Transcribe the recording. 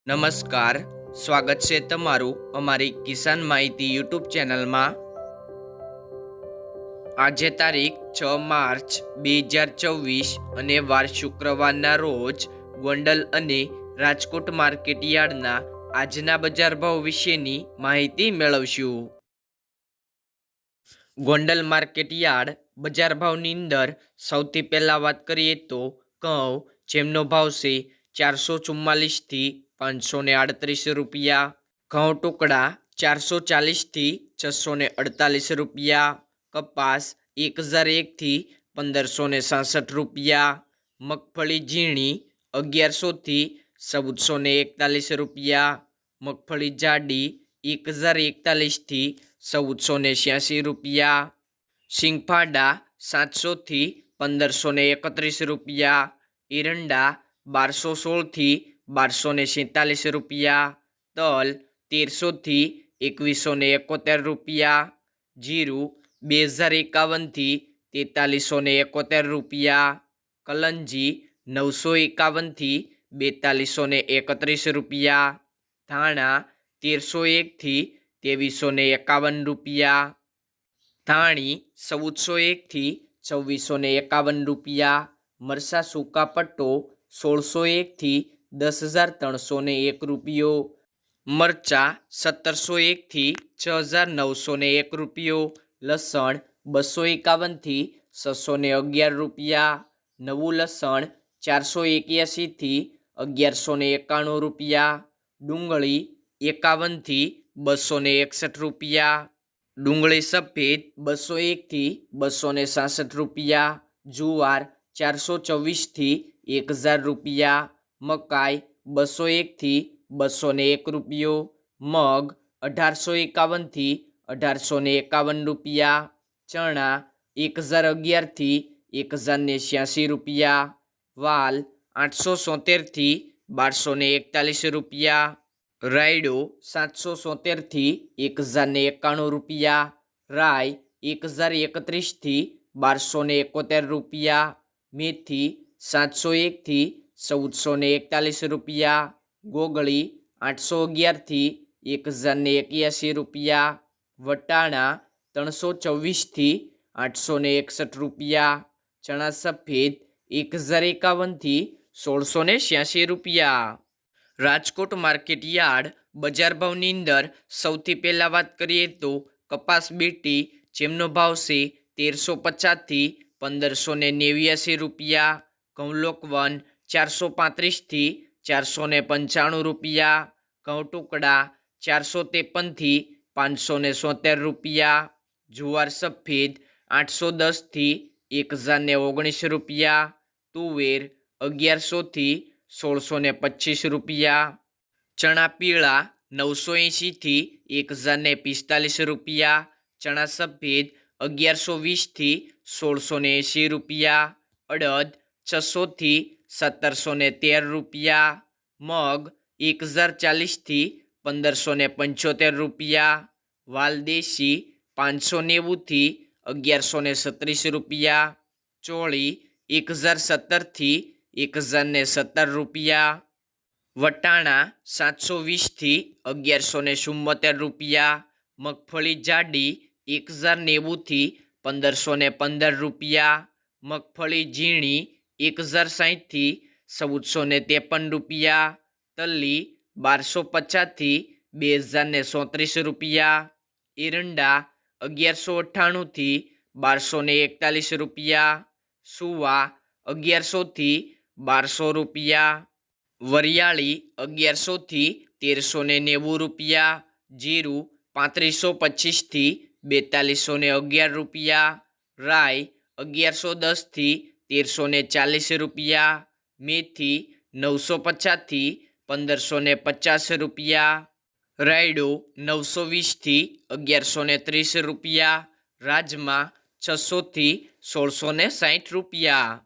નમસ્કાર, સ્વાગત છે તમારું અમારી કિસાન માહિતી યુટ્યુબ ચેનલમાં। આજે તારીખ 6 માર્ચ 2024 અને વાર શુક્રવારના રોજ ગોંડલ અને રાજકોટ માર્કેટ યાર્ડના આજના બજાર ભાવ વિશેની માહિતી મેળવશું। ગોંડલ માર્કેટ યાર્ડ બજાર ભાવની અંદર સૌથી પહેલાં વાત કરીએ તો ઘઉં, જેમનો ભાવ છે 444 થી 538 રૂપિયા, ઘઉં ટુકડા 440 થી 648 રૂપિયા, કપાસ 1001 થી 1566 રૂપિયા, મગફળી ઝીણી 1100 થી 1441 રૂપિયા, મગફળી જાડી 1041 થી 1486 રૂપિયા, સિંગફાડા 700 થી 1531 રૂપિયા, એરંડા 1216 થી 1247 રૂપિયા, તલ 1300 થી 2171 રૂપિયા, જીરું 2051 થી 4371 રૂપિયા, કલંજી 951 થી 4231 રૂપિયા, ધાણા 1301 થી 2351 રૂપિયા, ધાણી 1401 થી 2451 રૂપિયા, મરસા સૂકા પટ્ટો 1601 થી 10,301 રૂપિયો, મરચા 1701 થી 6901 રૂપિયો, લસણ 251 થી 611 રૂપિયા, નવું લસણ 481 થી 1191 રૂપિયા, ડુંગળી 51 થી 261 રૂપિયા, ડુંગળી સફેદ 201 થી 266 રૂપિયા, જુવાર 424 થી 1000 રૂપિયા, મકાઈ 201 થી 201 રૂપિયો, મગ 1851 થી 1851 રૂપિયા, ચણા 1011 થી 1086 રૂપિયા, વાલ 870 થી 1241 રૂપિયા, રાયડો 770 થી 1091 રૂપિયા, રાઈ 1031 થી 1271 રૂપિયા, મેથી 701 થી 1441 રૂપિયા, ગોગળી 811 થી 1081 રૂપિયા, વટાણા 324 થી 861 રૂપિયા, ચણા સફેદ 1051 થી 1686 રૂપિયા। રાજકોટ માર્કેટ યાર્ડ બજાર ભાવની અંદર સૌથી પહેલાં વાત કરીએ તો કપાસ બીટી, જેમનો ભાવ છે 1350 થી 1589 રૂપિયા, ઘઉં લોકવન 435 થી 495 રૂપિયા, ઘઉં ટુકડા 453 થી 570 રૂપિયા, જુવાર સફેદ 810 થી 1019 રૂપિયા, તુવેર 1100 થી 1625 રૂપિયા, ચણા પીળા 980 થી 1045 રૂપિયા, ચણા સફેદ 1120 થી 1680 રૂપિયા, અડદ 600 થી 1713 રૂપિયા, મગ 1040 થી 1575 રૂપિયા, વાલદેશી 590 થી 1136 રૂપિયા, ચોળી 1017 થી 1017 રૂપિયા, વટાણા 720 થી 1174 રૂપિયા, મગફળી જાડી 1090 થી 1515 રૂપિયા, મગફળી ઝીણી 1060 થી 1453 રૂપિયા, તલી 1250 થી 2034 રૂપિયા, એરંડા 1198 થી 1241 રૂપિયા, સુવા 1100 થી 1200 રૂપિયા, વરિયાળી 1100 થી 1390 રૂપિયા, જીરું 3525 થી 4211 રૂપિયા, રાઈ 1110 થી 1340 રૂપિયા, મેથી 950 થી 1550 રૂપિયા, રાયડો 920 થી 1130 રૂપિયા, રાજમા 600 થી 1660 રૂપિયા।